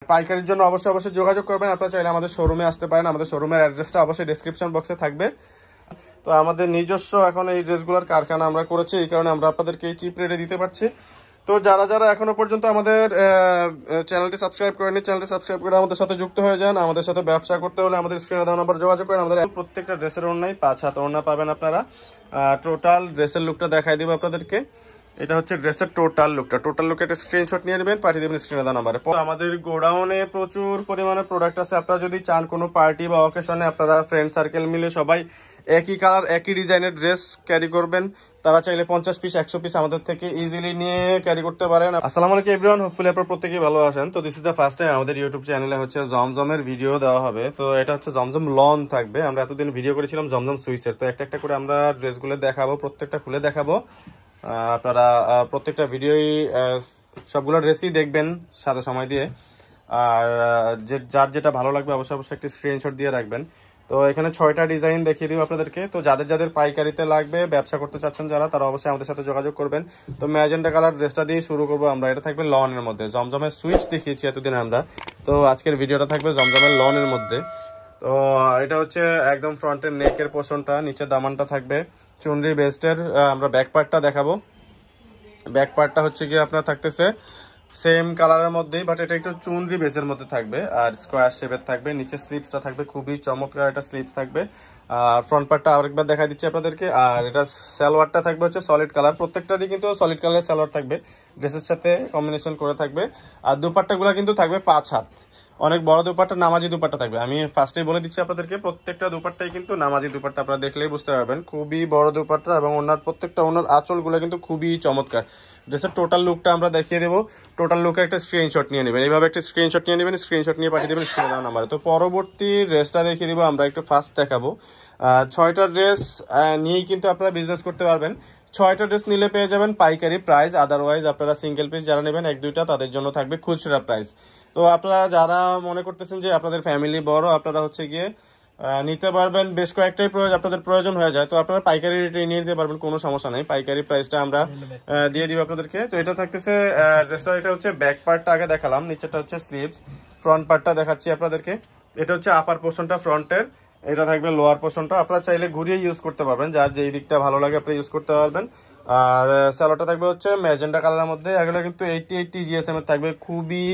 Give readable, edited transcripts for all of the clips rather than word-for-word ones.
পাইকারির জন্য অবশ্যই অবশ্যই যোগাযোগ করবেন। আপনারা চাইলে আমাদের শোরুমে আসতে পারেন। আমাদের শোরুমের অ্যাড্রেসটা অবশ্যই ডেসক্রিপশন বক্সে থাকবে। তো আমাদের নিজস্ব এখন এই ড্রেসগুলোর কারখানা আমরা করেছি, এই কারণে আমরা আপনাদেরকে এই চিপ রেটে দিতে পারছি। তো যারা যারা এখনো পর্যন্ত আমাদের চ্যানেলটি সাবস্ক্রাইব করেনি, চ্যানেলটি সাবস্ক্রাইব করে আমাদের সাথে যুক্ত হয়ে যান। আমাদের সাথে ব্যবসা করতে হলে আমাদের স্ক্রিনে দেওয়া নাম্বার যোগাযোগ করেন। আমাদের প্রত্যেকটা ড্রেসের ওড়নাই 5 হাত ওড়না পাবেন আপনারা। টোটাল ড্রেসের লুকটা দেখাই দিব আপনাদেরকে। এটা হচ্ছে ড্রেসের টোটাল লুকটা। টোটাল লুকে একটা স্ক্রিনশট নিয়ে নেবেন, পাঠিয়ে দেবেন স্ক্রিনে দেওয়া নাম্বারে। আমাদের গোডাউনে প্রচুর পরিমাণে প্রোডাক্ট আছে। আপনারা যদি চান কোনো পার্টি বা অকেশনে আপনারা ফ্রেন্ড সার্কেল মিলে সবাই একই কালার একই ডিজাইনের ড্রেস ক্যারি করবেন, তারা চাইলে 50 পিস 100 পিস আমাদের থেকে ইজিলি নিয়ে ক্যারি করতে পারেন। আসসালামু আলাইকুম এভরিওয়ান, হোপফুলি আপনারা প্রত্যেকেই ভালো আছেন। তো this is the first time আমাদের ইউটিউব চ্যানেলে হচ্ছে জমজমের ভিডিও দেওয়া হবে। তো এটা হচ্ছে জমজম লন থাকবে। আমরা এতদিন ভিডিও করেছিলাম জমজম সুইচের। তো একটা একটা করে আমরা ড্রেসগুলো দেখাবো, প্রত্যেকটা খুলে দেখাবো। আপনারা প্রত্যেকটা ভিডিওই সবগুলো ড্রেসই দেখবেন সাথে সময় দিয়ে। আর যার যেটা ভালো লাগবে অবশ্যই অবশ্যই একটি স্ক্রিনশট দিয়ে রাখবেন। তো এখানে 6টা ডিজাইন দেখিয়ে দিব আপনাদেরকে। তো যাদের যাদের পাইকারিতে লাগবে, ব্যবসা করতে চাচ্ছেন যারা, তারা অবশ্যই আমাদের সাথে যোগাযোগ করবেন। তো ম্যাজেন্টা কালার ড্রেসটা দিয়ে শুরু করবো আমরা। এটা থাকবে লনের মধ্যে। জমজমের সুইচ দেখিয়েছি এতদিন আমরা, তো আজকের ভিডিওটা থাকবে জমজমের লনের মধ্যে। তো এটা হচ্ছে একদম ফ্রন্টের নেকের পোর্শনটা, নিচে দামানটা থাকবে চুনরি বেস্টের। আমরা ব্যাক পার্টটা দেখাবো। ব্যাক পার্টটা হচ্ছে কি আপনার থাকতেছে সেম কালারের মধ্যেই, বাট এটা একটু চুনরি বেসের মধ্যে থাকবে আর স্কোয়ার শেপের থাকবে। নিচে স্লিপসটা থাকবে খুবই চমৎকার একটা স্লিপস থাকবে। আর ফ্রন্ট পার্টটা আরেকবার দেখা দিচ্ছি আপনাদেরকে। আর এটা সালোয়ারটা থাকবে হচ্ছে সলিড কালার, প্রত্যেকটারই কিন্তু সলিড কালারের সালোয়ার থাকবে, ড্রেসের সাথে কম্বিনেশন করে থাকবে। আর দুপাট্টাগুলো কিন্তু থাকবে 5 হাত, অনেক বড় দুপাট্টা, নামাজি দুপাট্টা থাকবে। আমি ফার্স্টেই বলে দিচ্ছি আপনাদেরকে, প্রত্যেকটা দুপাট্টাই কিন্তু নামাজি দুপাট্টা। আপনারা দেখলেই বুঝতে পারবেন খুবই বড় দুপাট্টা, এবং ওনার প্রত্যেকটা ওনার আঁচলগুলো কিন্তু খুবই চমৎকার। ড্রেসের টোটাল লুকটা আমরা দেখিয়ে দেবো। টোটাল লুকের একটা স্ক্রিনশট নিয়ে নেবেন, এইভাবে একটা স্ক্রিনশট নিয়ে নেবেন, স্ক্রিনশট নিয়ে পাঠিয়ে দেবেন স্ক্রিনে দেওয়া নাম্বারে। তো পরবর্তী ড্রেসটা দেখিয়ে দিব আমরা, একটু ফার্স্ট দেখাবো। 6টা ড্রেস নিয়েই কিন্তু আপনারা বিজনেস করতে পারবেন। 6টা ড্রেস নিলে পেয়ে যাবেন পাইকারি প্রাইস, আদারওয়াইজ আপনারা সিঙ্গেল পিস যারা নেবেন 1-2টা, তাদের জন্য থাকবে খুচরা প্রাইস। তো আপনারা যারা মনে করতেছেন যে আপনাদের ফ্যামিলি বড়, আপনারা হচ্ছে গিয়ে নিতে পারবেন, বেশ কয়েকটাই আপনাদের প্রয়োজন হয়ে যায়, তো আপনারা পাইকারি রেটে নিয়ে নিতে পারবেন, কোনো সমস্যা নেই। পাইকারি প্রাইসটা আমরা দিয়ে দিব আপনাদেরকে। তো এটা থাকতেছে ড্রেসটা, এটা হচ্ছে ব্যাক পার্টটা আগে দেখালাম, নিচেটা হচ্ছে স্লিভস, ফ্রন্ট পার্টটা দেখাচ্ছি আপনাদেরকে। এটা হচ্ছে আপার পোর্শনটা ফ্রন্টের, এটা থাকবে লোয়ার পোর্শনটা। আপনারা চাইলে ঘুরিয়ে ইউজ করতে পারবেন, যার যেই দিকটা ভালো লাগে আপনি ইউজ করতে পারবেন। আর স্যালোটা থাকবে হচ্ছে ম্যাজেন্টা কালারের মধ্যে। এগুলো কিন্তু 80 জিএসএম এর থাকবে, খুবই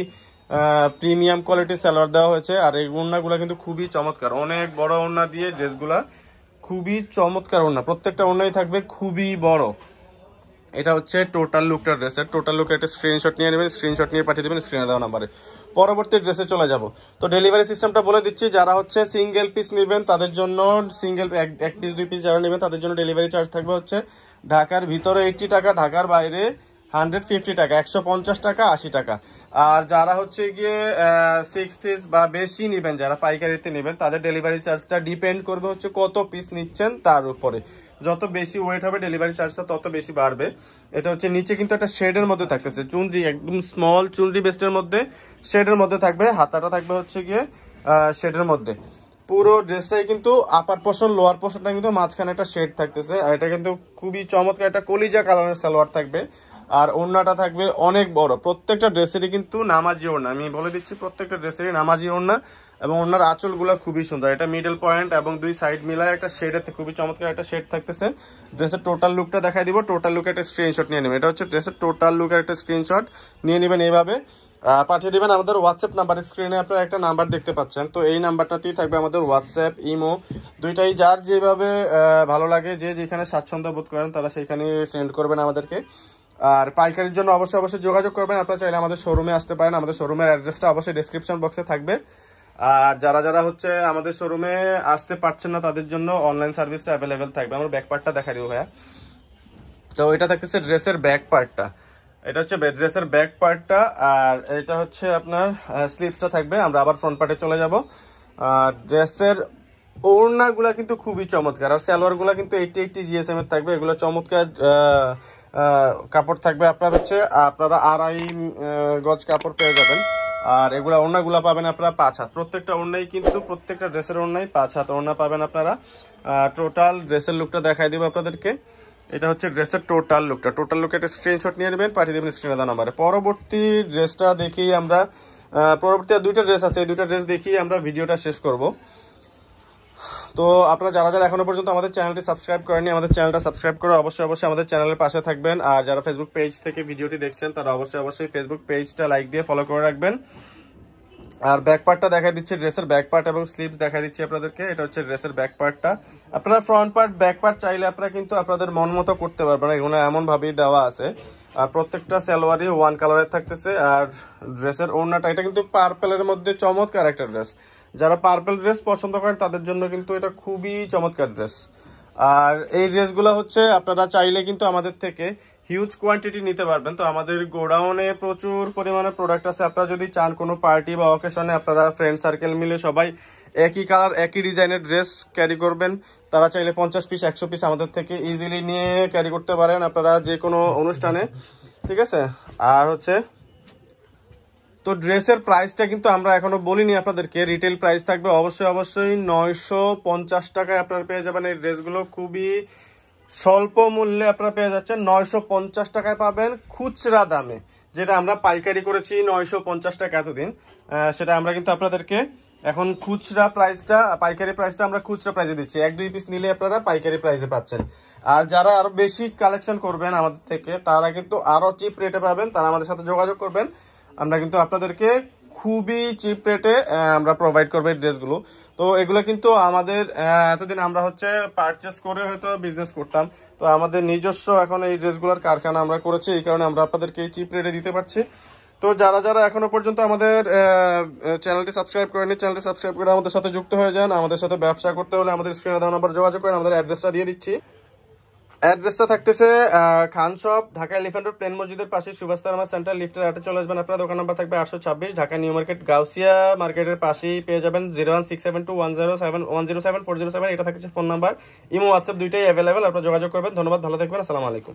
প্রিমিয়াম কোয়ালিটির সালোয়ার দেওয়া হয়েছে। আর এই ওড়নাগুলো কিন্তু খুবই চমৎকার, অনেক বড় ওড়না দিয়ে ড্রেসগুলা খুবই চমৎকার ওড়না, প্রত্যেকটা ওড়নাই থাকবে খুবই বড়। এটা হচ্ছে টোটাল লুকটা ড্রেসের। টোটাল লুকের একটা স্ক্রিনশট নিয়ে নেবেন, স্ক্রিনশট নিয়ে পাঠিয়ে দেবেন স্ক্রিনে দেওয়া নাম্বারে। পরবর্তী ড্রেসে চলে যাব। তো ডেলিভারি সিস্টেমটা বলে দিচ্ছি, যারা হচ্ছে সিঙ্গেল পিস নেবেন তাদের জন্য, সিঙ্গেল এক পিস 2 পিস যারা নেবেন তাদের জন্য ডেলিভারি চার্জ থাকবে হচ্ছে ঢাকার ভিতরে 80 টাকা, ঢাকার বাইরে 150 টাকা, 150 টাকা, 80 টাকা। আর যারা হচ্ছে গিয়ে 6 পিস বা বেশি নেবেন, যারা পাইকারিতে নেবেন, তাদের ডেলিভারি চার্জটা ডিপেন্ড করবে হচ্ছে কত পিস নিচ্ছেন তার উপরে। যত বেশি ওয়েট হবে ডেলিভারি চার্জটা তত বেশি বাড়বে। এটা হচ্ছে নিচে কিন্তু একটা শেডের মধ্যে থাকতেছে, চুনরি, একদম স্মল চুনরি বেস্টের মধ্যে শেডের মধ্যে থাকবে। হাতাটা থাকবে হচ্ছে গিয়ে শেডের মধ্যে। পুরো ড্রেসটাই কিন্তু আপার পোর্শন, লোয়ার পোর্শনটা কিন্তু মাঝখানে একটা শেড থাকতেছে। আর এটা কিন্তু খুবই চমৎকার একটা কলিজা কালারের সালোয়ার থাকবে। আর ওড়নাটা থাকবে অনেক বড়, প্রত্যেকটা ড্রেসেরই কিন্তু নামাজি ওড়না, আমি বলে দিচ্ছি প্রত্যেকটা ড্রেসেরই নামাজি ওড়না। এবং ওনার আঁচলগুলো খুবই সুন্দর, এটা মিডল পয়েন্ট এবং 2 সাইড মিলায় একটা শেডের খুবই চমৎকার একটা শেড থাকতেছে। ড্রেসের টোটাল লুকটা দেখাই দিব। টোটাল লুকের একটা স্ক্রিনশট নিয়ে নেবেন। এটা হচ্ছে ড্রেসের টোটাল লুকের একটা স্ক্রিনশট নিয়ে নেবেন, এইভাবে পাঠিয়ে দিবেন আমাদের হোয়াটসঅ্যাপ নাম্বার। স্ক্রিনে আপনারা একটা নাম্বার দেখতে পাচ্ছেন, তো এই নাম্বারটাতেই থাকবে আমাদের হোয়াটসঅ্যাপ, ইমো, দুইটাই। যার যেভাবে ভালো লাগে, যে যেখানে স্বাচ্ছন্দ্য বোধ করেন তারা সেখানে সেন্ড করবেন আমাদেরকে। আর পাইকারির জন্য অবশ্যই অবশ্যই যোগাযোগ করবেন। আপনারা চাইলে আমাদের শোরুমে আসতে পারেন, আমাদের শোরুমের অ্যাড্রেসটা অবশ্যই ডেসক্রিপশন বক্সে থাকবে। আর যারা যারা হচ্ছে আমাদের শোরুমে আসতে পারছেন না তাদের জন্য অনলাইন সার্ভিসটা অ্যাভেলেবেল থাকবে। আমরা ব্যাক পার্টটা দেখা দিব ভাইয়া। তো এটা থাকতেছে ড্রেসের ব্যাক পার্টটা, এটা হচ্ছে ড্রেসের ব্যাক পার্টটা। আর এটা হচ্ছে আপনার স্লিভসটা থাকবে। আমরা আবার ফ্রন্ট পার্টে চলে যাব। ড্রেসের ওড়নাগুলা কিন্তু খুবই চমৎকার, আর সালোয়ারগুলা কিন্তু 80 জিএসএম এর থাকবে। এগুলো চমৎকার কাপড় থাকবে। আপনার হচ্ছে আপনারা 2.5 গজ কাপড় পেয়ে যাবেন। আর এগুলা ওড়নাগুলা পাবেন আপনারা 5 হাত, প্রত্যেকটা ওড়নাই কিন্তু, প্রত্যেকটা ড্রেসের ওড়নাই 5 হাত ওড়না পাবেন আপনারা। টোটাল ড্রেসের লুকটা দেখাই দিব আপনাদেরকে। এটা হচ্ছে ড্রেসের টোটাল লুকটা। টোটাল লুকে একটা স্ক্রিনশট নিয়ে নেবেন, পাঠিয়ে দেবেন স্ক্রিনে দেওয়া নাম্বারে। পরবর্তী ড্রেসটা দেখেই আমরা পরবর্তী আর দুইটা ড্রেস আছে, এই দুইটা ড্রেস দেখিয়ে আমরা ভিডিওটা শেষ করব। তো আপনারা যারা যারা এখনো পর্যন্ত আমাদের চ্যানেলটি সাবস্ক্রাইব করেননি, আমাদের চ্যানেলটা সাবস্ক্রাইব করে অবশ্যই অবশ্যই আমাদের চ্যানেলের পাশে থাকবেন। আর যারা ফেসবুক পেজ থেকে ভিডিওটি দেখছেন তারা অবশ্যই অবশ্যই ফেসবুক পেজটা লাইক দিয়ে ফলো করে রাখবেন। আর ব্যাক পার্টটা দেখা দিচ্ছি, ড্রেসের ব্যাক পার্ট এবং স্লিভস দেখা দিচ্ছি আপনাদেরকে। এটা হচ্ছে ড্রেসের ব্যাক পার্টটা। আপনারা ফ্রন্ট পার্ট ব্যাক পার্ট চাইলে আপনারা কিন্তু আপনাদের মন মতো করতে পারবেন, এগুলো এমন ভাবেই দেওয়া আছে। আর প্রত্যেকটা সালোয়ারই ওয়ান কালারের থাকতেছে। আর ড্রেসের ওড়নাটা, এটা কিন্তু পার্পেলের মধ্যে চমৎকার একটা ড্রেস। যারা পার্পেল ড্রেস পছন্দ করেন তাদের জন্য কিন্তু এটা খুবই চমৎকার ড্রেস। আর এই ড্রেসগুলো হচ্ছে আপনারা চাইলে কিন্তু আমাদের থেকে হিউজ কোয়ান্টিটি নিতে পারবেন। তো আমাদের গোডাউনে প্রচুর পরিমাণে প্রোডাক্ট আছে। আপনারা যদি চান কোনো পার্টি বা অকেশনে আপনারা ফ্রেন্ড সার্কেল মিলে সবাই একই কালার একই ডিজাইনের ড্রেস ক্যারি করবেন, তারা চাইলে 50 পিস 100 পিস আমাদের থেকে ইজিলি নিয়ে ক্যারি করতে পারেন আপনারা যে কোনো অনুষ্ঠানে, ঠিক আছে। আর হচ্ছে তো ড্রেসের প্রাইসটা কিন্তু আমরা এখনো বলিনি আপনাদেরকে, রিটেল প্রাইস থাকবে অবশ্যই অবশ্যই 950 টাকায় আপনারা পেয়ে যাবেন এই ড্রেসগুলো। খুবই স্বল্প মূল্যে আপনারা পেয়ে যাচ্ছেন, 950 টাকায় পাবেন খুচরা দামে। যেটা আমরা পাইকারি করেছি 950 টাকা এতদিন, সেটা আমরা কিন্তু আপনাদেরকে এখন খুচরা প্রাইসটা, পাইকারি প্রাইসটা আমরা খুচরা প্রাইসে দিচ্ছি। 1-2 পিস নিলে আপনারা পাইকারি প্রাইসে পাচ্ছেন। আর যারা আরো বেশি কালেকশন করবেন আমাদের থেকে তারা কিন্তু আরো চিপ রেটে পাবেন, তারা আমাদের সাথে যোগাযোগ করবেন। আমরা কিন্তু আপনাদেরকে খুবই চিপ রেটে আমরা প্রোভাইড করবো এই ড্রেসগুলো। তো এগুলো কিন্তু আমাদের এতদিন আমরা হচ্ছে পারচেস করে হয়তো বিজনেস করতাম, তো আমাদের নিজস্ব এখন এই ড্রেসগুলোর কারখানা আমরা করেছি, এই কারণে আমরা আপনাদেরকে এই চিপ রেটে দিতে পারছি। তো যারা যারা এখনো পর্যন্ত আমাদের চ্যানেলটি সাবস্ক্রাইব করেনি, চ্যানেলটি সাবস্ক্রাইব করে আমাদের সাথে যুক্ত হয়ে যান। আমাদের সাথে ব্যবসা করতে হলে আমাদের স্ক্রিনে দেওয়া নাম্বার যোগাযোগ করেন, আমাদের অ্যাড্রেসটা দিয়ে দিচ্ছি। অ্যাড্রেসটা থাকতেছে Khan shop, Dhaka elephant road প্লেন মসজিদের পাশে সুভাষতারামা সেন্টার, লিফটের 8-এ চলে আসবেন আপনার। দোকান নাম্বার থাকবে 826, ঢাকা নিউ মার্কেট গাউসিয়া মার্কেটের পাশেই পেয়ে যাবেন। 01672107407, এটা থাকছে ফোন নাম্বার। ইমো হোয়াটসঅ্যাপ দুইটাই অ্যাভেলেবেল, আপনারা যোগাযোগ করবেন। ধন্যবাদ, ভালো থাকবেন, আসসালামু আলাইকুম।